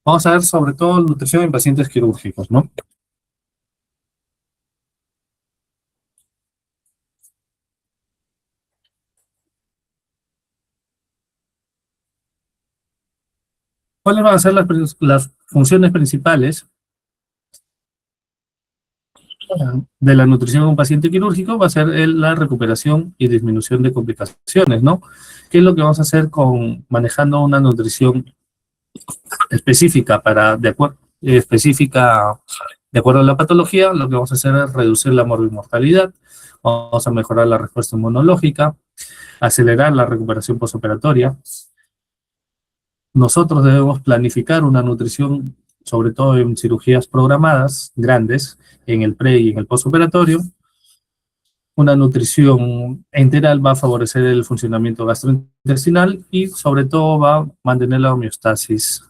Vamos a ver sobre todo nutrición en pacientes quirúrgicos, ¿no? ¿Cuáles van a ser las funciones principales de la nutrición en un paciente quirúrgico? Va a ser la recuperación y disminución de complicaciones, ¿no? ¿Qué es lo que vamos a hacer con manejando una nutrición específica específica de acuerdo a la patología? Lo que vamos a hacer es reducir la morbimortalidad, vamos a mejorar la respuesta inmunológica, acelerar la recuperación postoperatoria. Nosotros debemos planificar una nutrición, sobre todo en cirugías programadas, grandes, en el pre y en el postoperatorio. Una nutrición enteral va a favorecer el funcionamiento gastrointestinal y sobre todo va a mantener la homeostasis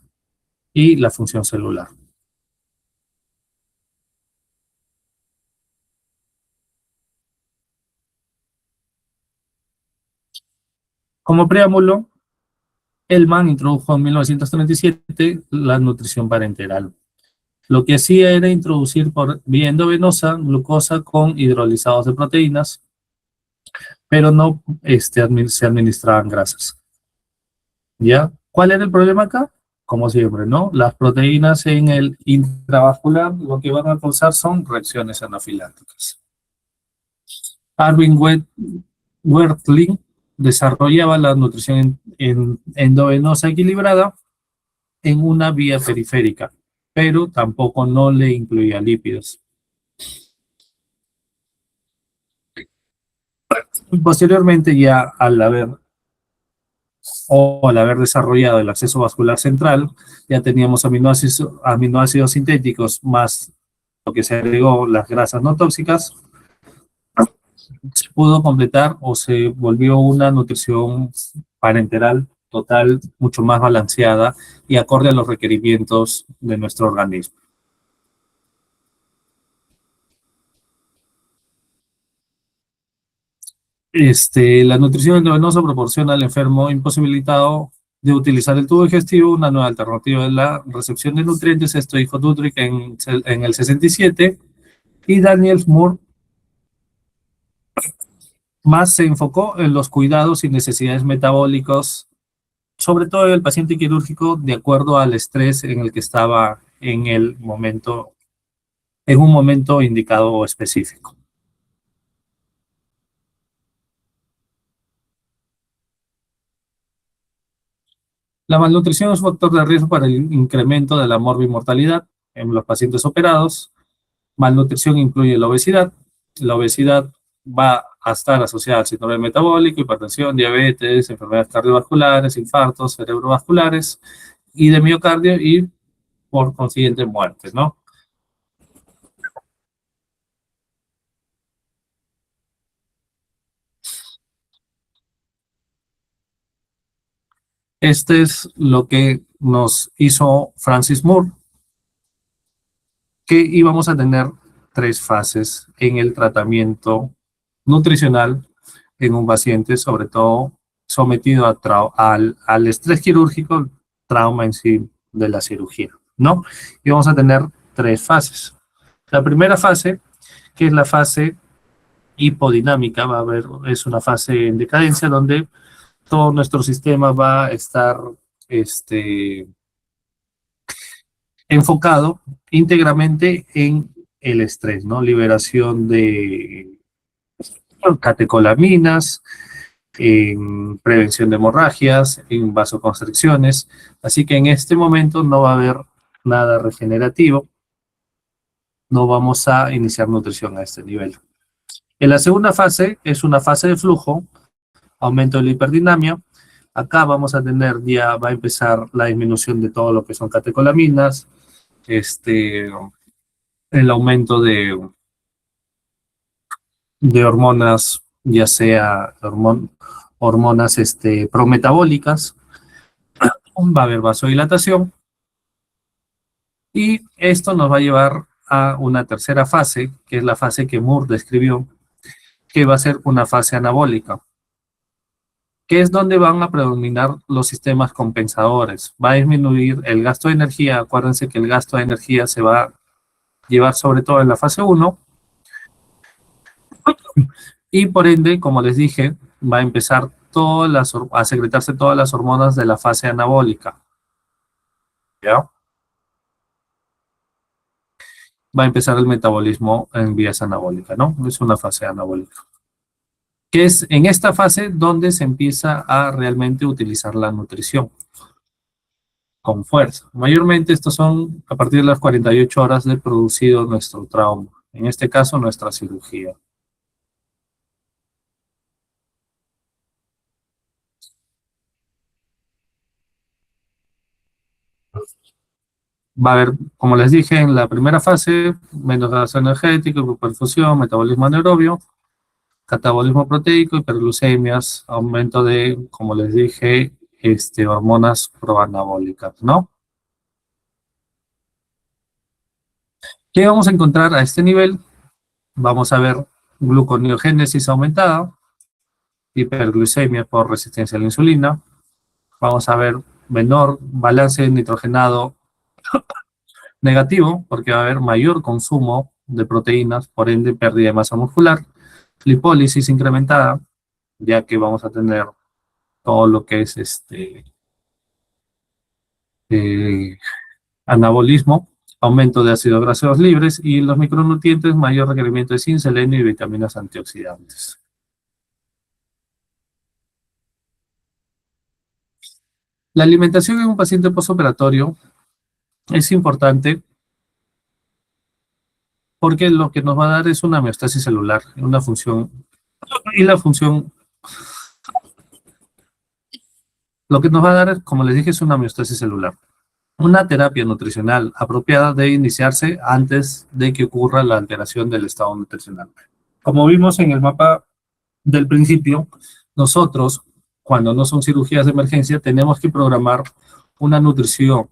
y la función celular. Como preámbulo, Hellman introdujo en 1937 la nutrición parenteral. Lo que hacía era introducir por vía endovenosa glucosa con hidrolizados de proteínas, pero no se administraban grasas. ¿Ya? ¿Cuál era el problema acá? Como siempre, ¿no? Las proteínas en el intravascular lo que van a causar son reacciones anafilácticas. Arvin Wertling desarrollaba la nutrición endovenosa equilibrada en una vía periférica, pero tampoco no le incluía lípidos. Posteriormente, ya al haber desarrollado el acceso vascular central, ya teníamos aminoácidos sintéticos más lo que se agregó las grasas no tóxicas, se pudo completar o se volvió una nutrición parenteral total, mucho más balanceada y acorde a los requerimientos de nuestro organismo. La nutrición endovenosa proporciona al enfermo imposibilitado de utilizar el tubo digestivo una nueva alternativa de la recepción de nutrientes. Esto dijo Dudrick en el 67 y Daniel Moore más se enfocó en los cuidados y necesidades metabólicos, sobre todo en el paciente quirúrgico, de acuerdo al estrés en el que estaba en un momento indicado o específico. La malnutrición es un factor de riesgo para el incremento de la morbimortalidad en los pacientes operados. Malnutrición incluye la obesidad. La obesidad va a estar asociada al síndrome metabólico, hipertensión, diabetes, enfermedades cardiovasculares, infartos cerebrovasculares y de miocardio y por consiguiente muertes, ¿no? Este es lo que nos hizo Francis Moore, que íbamos a tener 3 fases en el tratamiento nutricional en un paciente, sobre todo sometido al estrés quirúrgico, trauma en sí de la cirugía, ¿no? Y vamos a tener 3 fases. La primera fase, que es la fase hipodinámica, es una fase en decadencia donde todo nuestro sistema va a estar enfocado íntegramente en el estrés, ¿no? Liberación de catecolaminas, en prevención de hemorragias, en vasoconstricciones. Así que en este momento no va a haber nada regenerativo, no vamos a iniciar nutrición a este nivel. En la segunda fase es una fase de flujo, aumento de la hiperdinamia. Acá vamos a tener, ya va a empezar la disminución de todo lo que son catecolaminas, el aumento de hormonas, ya sea hormonas prometabólicas, va a haber vasodilatación y esto nos va a llevar a una tercera fase, que es la fase que Moore describió, que va a ser una fase anabólica. que es donde van a predominar los sistemas compensadores. Va a disminuir el gasto de energía. Acuérdense que el gasto de energía se va a llevar sobre todo en la fase 1 y por ende, como les dije, va a empezar a secretarse todas las hormonas de la fase anabólica. ¿Ya? Va a empezar el metabolismo en vías anabólicas, ¿no? Es una fase anabólica. Que es en esta fase donde se empieza a realmente utilizar la nutrición con fuerza. Mayormente estos son a partir de las 48 horas de producido nuestro trauma. En este caso, nuestra cirugía. Va a haber, como les dije, en la primera fase, menos gasto energético, hipoperfusión, metabolismo anaerobio, catabolismo proteico, hiperglucemias, aumento de, como les dije, hormonas proanabólicas, ¿no? ¿Qué vamos a encontrar a este nivel? Vamos a ver gluconeogénesis aumentada, hiperglucemia por resistencia a la insulina. Vamos a ver menor balance nitrogenado negativo, porque va a haber mayor consumo de proteínas, por ende pérdida de masa muscular. Lipólisis incrementada, ya que vamos a tener todo lo que es eh, anabolismo, aumento de ácidos grasos libres y los micronutrientes, mayor requerimiento de zinc, selenio y vitaminas antioxidantes. La alimentación en un paciente postoperatorio es importante porque lo que nos va a dar es una homeostasis celular, una función, y la función, lo que nos va a dar, como les dije, es una homeostasis celular. Una terapia nutricional apropiada debe iniciarse antes de que ocurra la alteración del estado nutricional. Como vimos en el mapa del principio, nosotros, cuando no son cirugías de emergencia, tenemos que programar una nutrición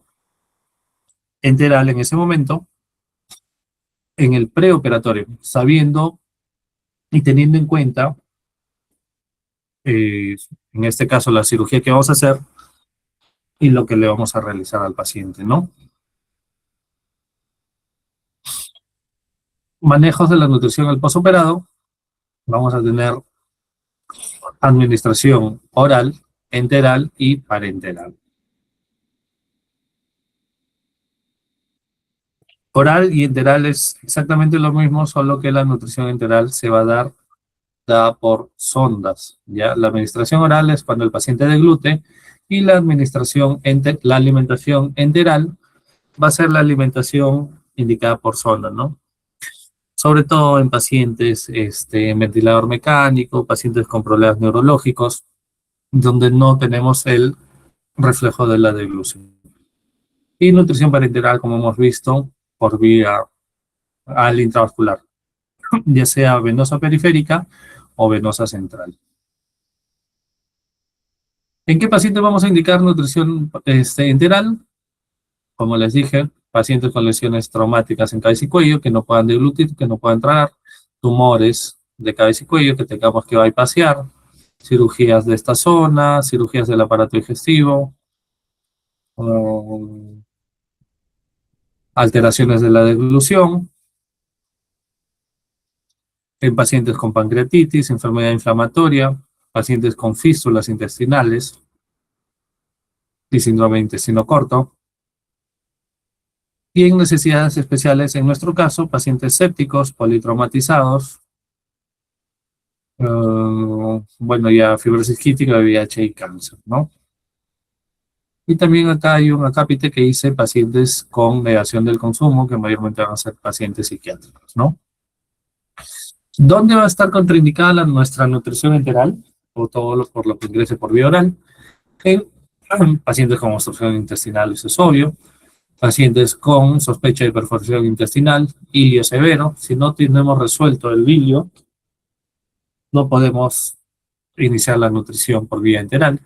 enteral en ese momento, en el preoperatorio, sabiendo y teniendo en cuenta, en este caso, la cirugía que vamos a hacer y lo que le vamos a realizar al paciente, ¿no? Manejos de la nutrición al posoperado. Vamos a tener administración oral, enteral y parenteral. Oral y enteral es exactamente lo mismo, solo que la nutrición enteral se va a dar dada por sondas. ¿Ya? La administración oral es cuando el paciente deglute y la la alimentación enteral va a ser la alimentación indicada por sonda, ¿no? Sobre todo en pacientes en ventilador mecánico, pacientes con problemas neurológicos, donde no tenemos el reflejo de la deglución. Y nutrición parenteral, como hemos visto, por vía al intravascular, ya sea venosa periférica o venosa central. ¿En qué paciente vamos a indicar nutrición enteral? Como les dije, pacientes con lesiones traumáticas en cabeza y cuello que no puedan deglutir, que no puedan tragar, tumores de cabeza y cuello que tengamos que bypasear, cirugías de esta zona, cirugías del aparato digestivo, alteraciones de la deglución, en pacientes con pancreatitis, enfermedad inflamatoria, pacientes con fístulas intestinales y síndrome de intestino corto, y en necesidades especiales, en nuestro caso, pacientes sépticos, politraumatizados, bueno, ya fibrosis quística, VIH y cáncer, ¿no? Y también acá hay un acápite que dice pacientes con negación del consumo, que mayormente van a ser pacientes psiquiátricos, ¿no? ¿Dónde va a estar contraindicada nuestra nutrición enteral? O todo por lo que ingrese por vía oral. En pacientes con obstrucción intestinal, eso es obvio. Pacientes con sospecha de perforación intestinal, ilio severo. Si no tenemos resuelto el ilio, no podemos iniciar la nutrición por vía enteral.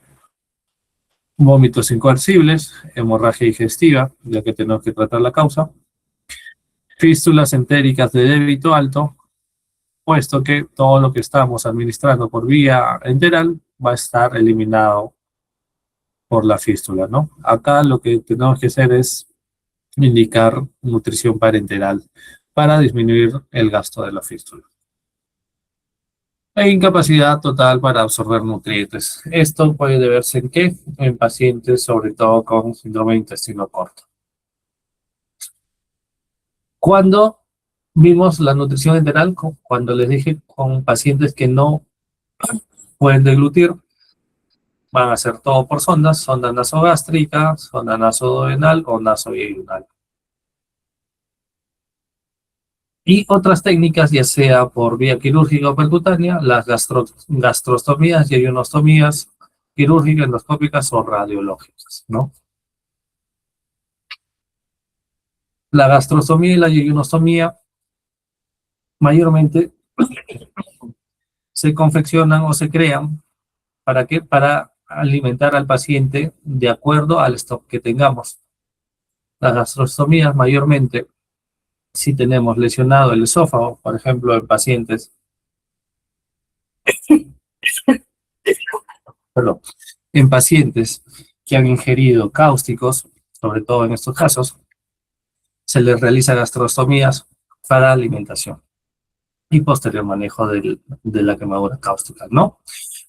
Vómitos incoercibles, hemorragia digestiva, ya que tenemos que tratar la causa. Fístulas entéricas de débito alto, puesto que todo lo que estamos administrando por vía enteral va a estar eliminado por la fístula, ¿no? Acá lo que tenemos que hacer es indicar nutrición parenteral para disminuir el gasto de la fístula. E incapacidad total para absorber nutrientes. Esto puede deberse en qué? En pacientes, sobre todo con síndrome de intestino corto. Cuando vimos la nutrición enteral, cuando les dije con pacientes que no pueden deglutir, van a ser todo por sondas, sonda nasogástrica, sonda nasoduodenal o nasoyeyunal. Y otras técnicas, ya sea por vía quirúrgica o percutánea, las gastrostomías y ayunostomías quirúrgicas, endoscópicas o radiológicas, ¿no? La gastrostomía y la ayunostomía mayormente se confeccionan o se crean ¿para qué? Para alimentar al paciente de acuerdo al stock que tengamos. Las gastrostomías mayormente, si tenemos lesionado el esófago, por ejemplo, en pacientes, perdón, en pacientes que han ingerido cáusticos, sobre todo en estos casos, se les realiza gastrostomías para alimentación y posterior manejo de la quemadura cáustica, ¿no?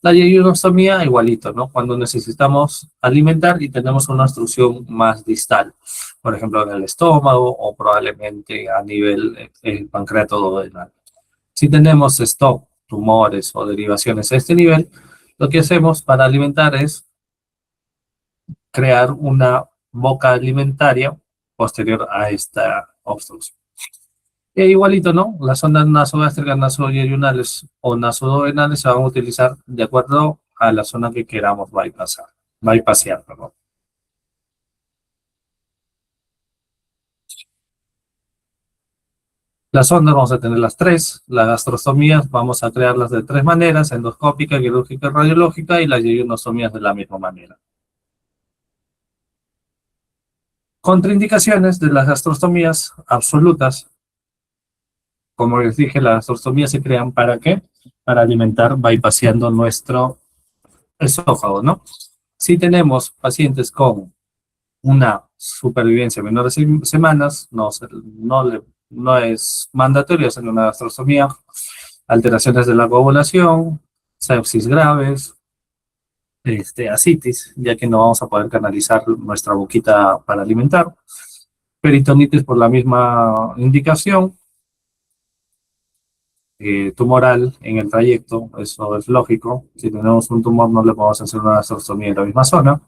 La yeyunostomía igualito, ¿no? Cuando necesitamos alimentar y tenemos una obstrucción más distal, por ejemplo, en el estómago o probablemente a nivel pancreato duodenal. Si tenemos stock, tumores o derivaciones a este nivel, lo que hacemos para alimentar es crear una boca alimentaria posterior a esta obstrucción. E igualito, ¿no? Las sondas nasogástricas, nasoyeyunales o nasoduodenales se van a utilizar de acuerdo a la zona que queramos bypasear, perdón. Las sondas vamos a tener las tres, las gastrostomías vamos a crearlas de tres maneras, endoscópica, quirúrgica y radiológica, y las yeyonostomías de la misma manera. Contraindicaciones de las gastrostomías absolutas. Como les dije, las gastrostomías se crean ¿para qué? Para alimentar bypaseando nuestro esófago, ¿no? Si tenemos pacientes con una supervivencia menor de semanas, no es mandatorio hacer una gastrostomía, alteraciones de la coagulación, sepsis graves, ascitis, ya que no vamos a poder canalizar nuestra boquita para alimentar, peritonitis por la misma indicación, tumoral en el trayecto, eso es lógico. Si tenemos un tumor no le podemos hacer una gastrostomía en la misma zona.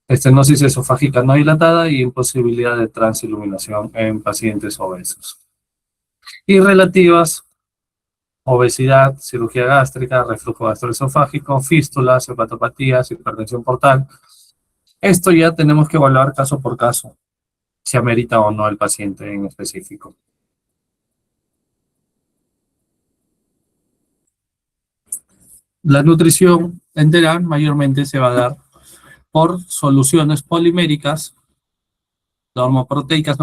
Estenosis esofágica no dilatada y imposibilidad de transiluminación en pacientes obesos. Y relativas, obesidad, cirugía gástrica, reflujo gastroesofágico, fístulas, hepatopatías, hipertensión portal. Esto ya tenemos que evaluar caso por caso, si amerita o no el paciente en específico. La nutrición enteral mayormente se va a dar por soluciones poliméricas, normoproteicas,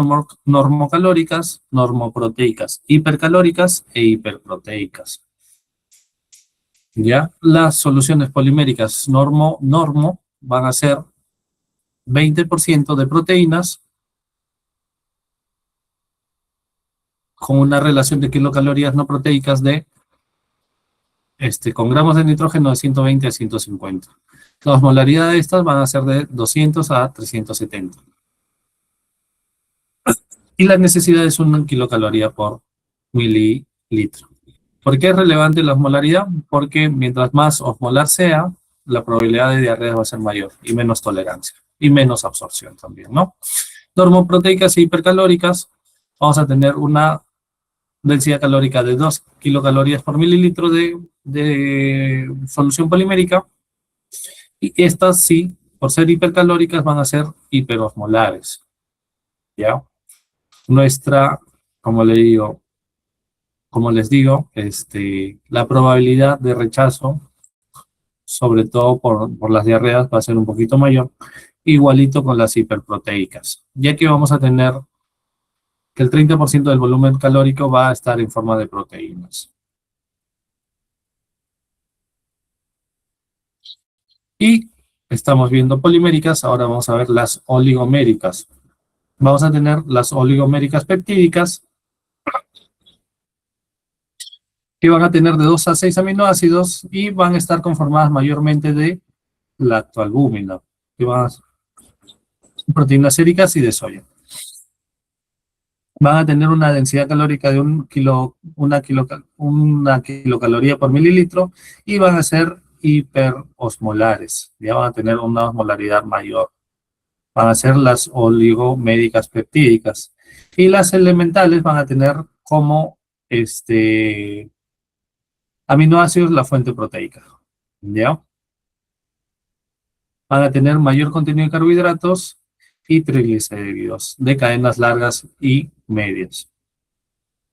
normocalóricas, normoproteicas, hipercalóricas e hiperproteicas. ¿Ya? Las soluciones poliméricas normo van a ser 20% de proteínas con una relación de kilocalorías no proteicas de con gramos de nitrógeno de 120 a 150. La osmolaridad de estas van a ser de 200 a 370. Y la necesidad es 1 kilocaloría por mililitro. ¿Por qué es relevante la osmolaridad? Porque mientras más osmolar sea, la probabilidad de diarrea va a ser mayor y menos tolerancia y menos absorción también, ¿no? Normoproteicas e hipercalóricas, vamos a tener una densidad calórica de 2 kilocalorías por mililitro de solución polimérica, y estas sí, por ser hipercalóricas, van a ser hiperosmolares, ¿ya? Nuestra, como les digo, la probabilidad de rechazo, sobre todo por las diarreas, va a ser un poquito mayor, igualito con las hiperproteicas, ya que vamos a tener que el 30% del volumen calórico va a estar en forma de proteínas. Y estamos viendo poliméricas, ahora vamos a ver las oligoméricas. Vamos a tener las oligoméricas peptídicas, que van a tener de 2 a 6 aminoácidos y van a estar conformadas mayormente de lactoalbúmina, que van a ser proteínas séricas y de soya. Van a tener una densidad calórica de una kilocaloría por mililitro y van a ser hiperosmolares, ya van a tener una osmolaridad mayor. Van a ser las oligoméricas peptídicas. Y las elementales van a tener como aminoácidos la fuente proteica. ¿Ya? Van a tener mayor contenido de carbohidratos y triglicéridos de cadenas largas y medias.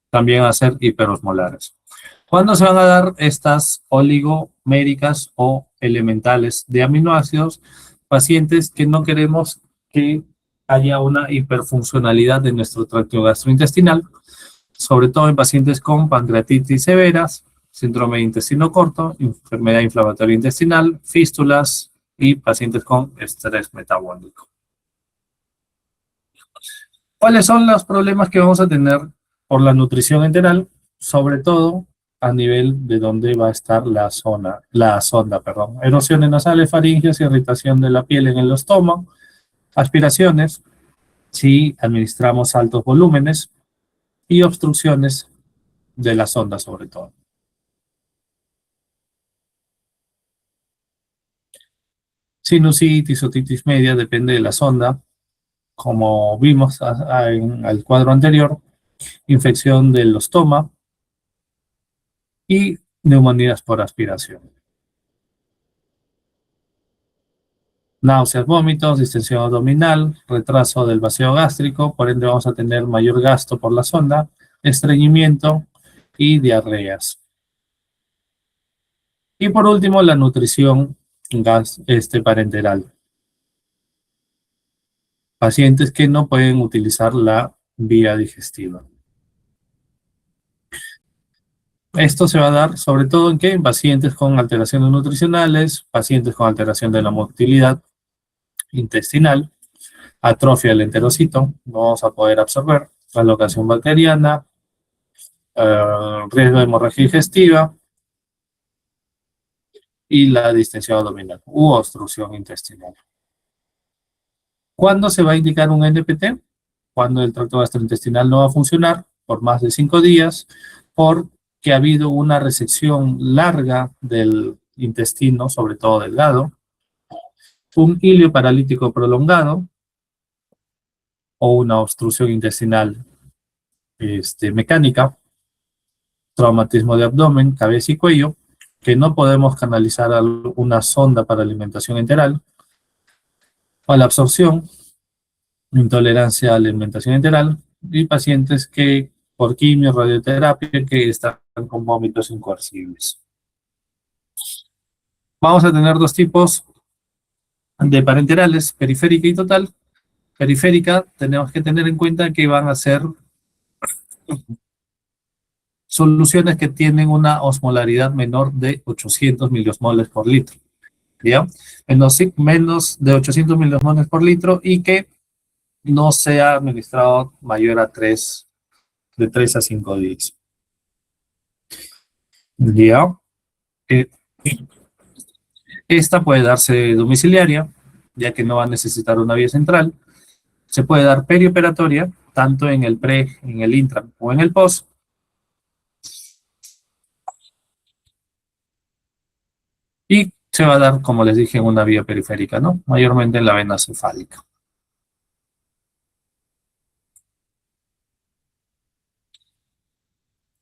También van a ser hiperosmolares. ¿Cuándo se van a dar estas oligoméricas o elementales de aminoácidos? Pacientes que no queremos que haya una hiperfuncionalidad de nuestro tracto gastrointestinal, sobre todo en pacientes con pancreatitis severas, síndrome de intestino corto, enfermedad inflamatoria intestinal, fístulas y pacientes con estrés metabólico. ¿Cuáles son los problemas que vamos a tener por la nutrición enteral? Sobre todo a nivel de donde va a estar la sonda, erosiones nasales, faringias, irritación de la piel en el estómago, aspiraciones, si administramos altos volúmenes, y obstrucciones de la sonda sobre todo. Sinusitis, otitis media, depende de la sonda, como vimos en el cuadro anterior, infección del estoma y neumonías por aspiración. Náuseas, vómitos, distensión abdominal, retraso del vacío gástrico, por ende vamos a tener mayor gasto por la sonda, estreñimiento y diarreas. Y por último, la nutrición parenteral. Pacientes que no pueden utilizar la vía digestiva. Esto se va a dar sobre todo en ¿qué? En pacientes con alteraciones nutricionales, pacientes con alteración de la motilidad intestinal, atrofia del enterocito, no vamos a poder absorber, alocación bacteriana, riesgo de hemorragia digestiva y la distensión abdominal u obstrucción intestinal. ¿Cuándo se va a indicar un NPT? Cuando el tracto gastrointestinal no va a funcionar por más de 5 días, porque ha habido una resección larga del intestino, sobre todo delgado, un hilio paralítico prolongado o una obstrucción intestinal mecánica, traumatismo de abdomen, cabeza y cuello, que no podemos canalizar a una sonda para alimentación enteral, mala absorción, intolerancia a la alimentación enteral y pacientes que por quimio, radioterapia, que están con vómitos incoercibles. Vamos a tener 2 tipos de parenterales, periférica y total. Periférica, tenemos que tener en cuenta que van a ser soluciones que tienen una osmolaridad menor de 800 miliosmoles por litro. ¿Ya? Menos de 800 miliosmoles por litro y que no sea administrado mayor a de 3 a 5 días. ¿Ya? Esta puede darse domiciliaria, ya que no va a necesitar una vía central. Se puede dar perioperatoria, tanto en el pre, en el intra o en el post. Y se va a dar, como les dije, en una vía periférica, ¿no? Mayormente en la vena cefálica.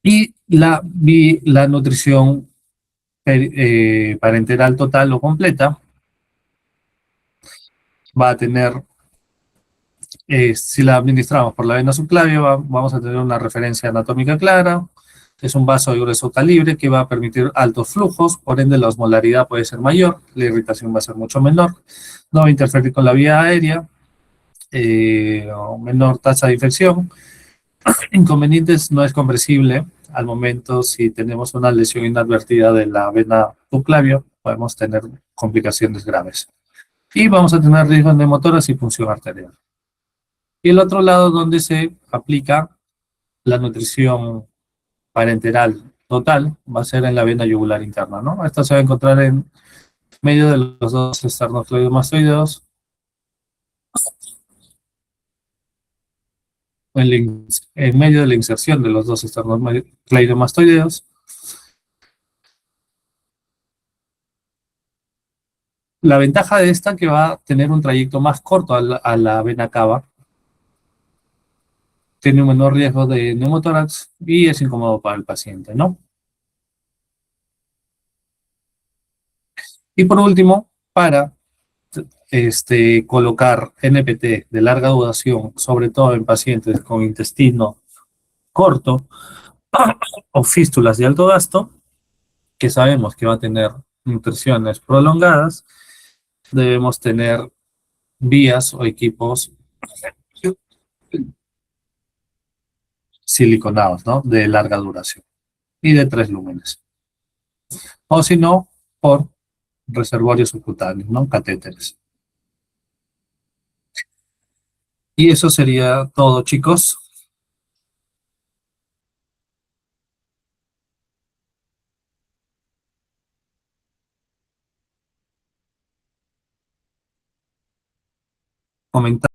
Y la nutrición parenteral total o completa va a tener, si la administramos por la vena subclavia, vamos a tener una referencia anatómica clara. Es un vaso de grueso calibre que va a permitir altos flujos, por ende la osmolaridad puede ser mayor, la irritación va a ser mucho menor, no va a interferir con la vía aérea, menor tasa de infección. Inconvenientes: no es compresible, al momento, si tenemos una lesión inadvertida de la vena subclavia, podemos tener complicaciones graves. Y vamos a tener riesgo de neumotórax y punción arterial. Y el otro lado donde se aplica la nutrición parenteral total va a ser en la vena yugular interna, ¿no? Esta se va a encontrar en medio de los dos esternocleidomastoideos, en medio de la inserción de los dos esternocleidomastoideos. La ventaja de esta que va a tener un trayecto más corto a la vena cava, tiene un menor riesgo de neumotórax y es incómodo para el paciente, ¿no? Y por último, para colocar NPT de larga duración, sobre todo en pacientes con intestino corto o fístulas de alto gasto, que sabemos que va a tener nutriciones prolongadas, debemos tener vías o equipos siliconados, ¿no? De larga duración y de 3 lúmenes. O si no, por reservorios subcutáneos, ¿no? Catéteres. Y eso sería todo, chicos. Comentar